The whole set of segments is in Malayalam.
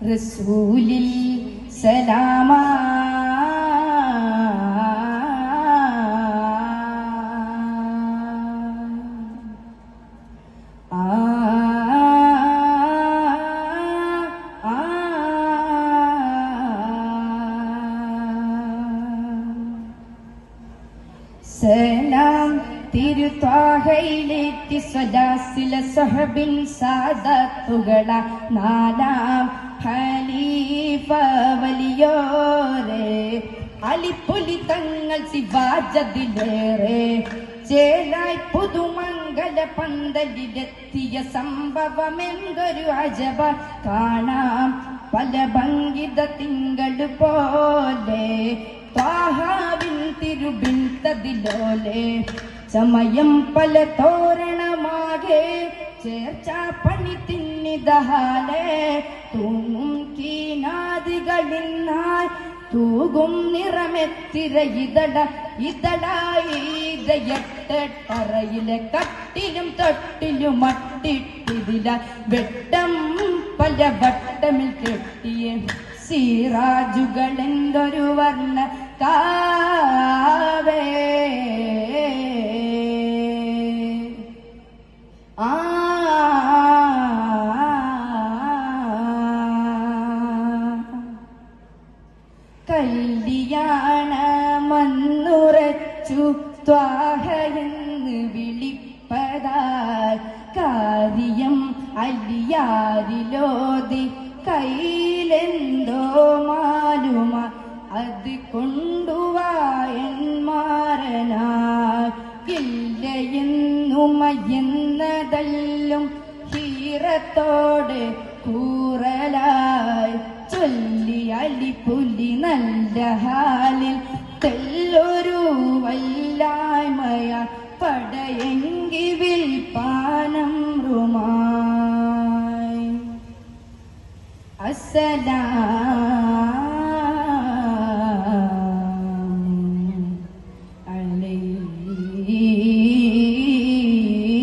റസൂലിൽ സലാമ സലാം തിരുത്വാഹയിലേറ്റി സ്വലാസില സഹബിൻ സാദത്തുകള നാലാം ഖലീഫ വലിയോരെ അലിപ്പൊലി തങ്ങൾ ശിവാജതിലേറെ ചേലായി പുതുമംഗല പന്തലിലെത്തിയ സംഭവമെന്തൊരു അജബ കാണാം പല ഭംഗിത തിങ്കൾ പോലെ ത്വാഹാവിൻ തിരുബിൻ തതിലോലെ സമയം പല തോരണമാകെ ചേർച്ച പണി തിന്നിതഹാലെ തൂങ്ങും കീനാദികളിന്നായി തൂകും നിറമെത്തിര ഇതളായി ഇതയട്ടറയിലെ കട്ടിലും തൊട്ടിലും മട്ടിട്ടിതില വെട്ടം പല വട്ടമിൽ കെട്ടിയ സിറാജുകളെന്തൊരു വർണ്ണ കാവേ കല്യാണമന്നുറച്ചു ത്വാഹയെന്ന് വിളിപ്പതാൽ കാര്യം അലിയാരിലോതി കയ്യിലെന്തോ മാലുമ അത് കൊണ്ടുവായന്മാരനാകില്ലയെന്നുമയെന്നതല്ലും ഹീറത്തോടെ കൂറലായി ചൊല്ലി അലിപുലി നല്ല ഹാലിൽ തെല്ലൊരു വല്ലായ്മയ പടയെങ്കി വിൽപ്പാനം റുമായി അസ്സലാം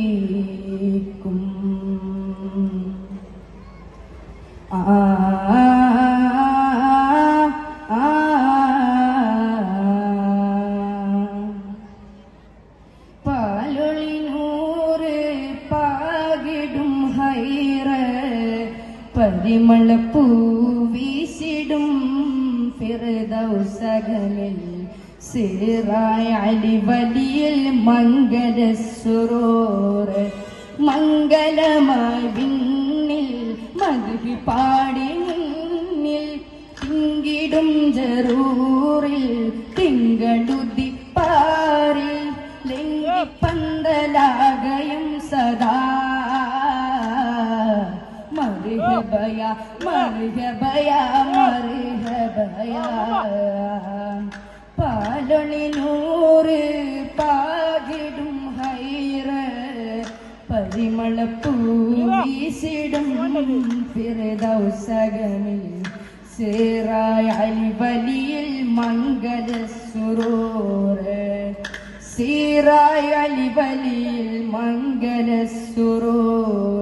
അലൈക്കും പാലൊളി നൂറ് പാകിടും ഹൈറ പരിമളപ്പൂ വീശിടും ഫിർദൗസകളിൽ സിറായ അലി വലിയിൽ മംഗല സുറൂർ മംഗലമായി വിണ്ണിൽ മധുഹി പാടി മുന്നിൽ തിങ്കിടും ജറൂറിൽ തിങ്കളുദിപ്പാറിൽ ലിംഗിപ്പന്തലാകയും സദാ മർഹബയ മർഹബയ മർഹബയ പാലൊളി നൂറ് പാകിടും ഹൈറ പരിമളപ്പൂ വീശിടും ഫിർദൗസകളിൽ സിറായ അലി വലിയിൽ മംഗല സുറൂർ സിറായ അലി വലിയിൽ മംഗല സുറൂർ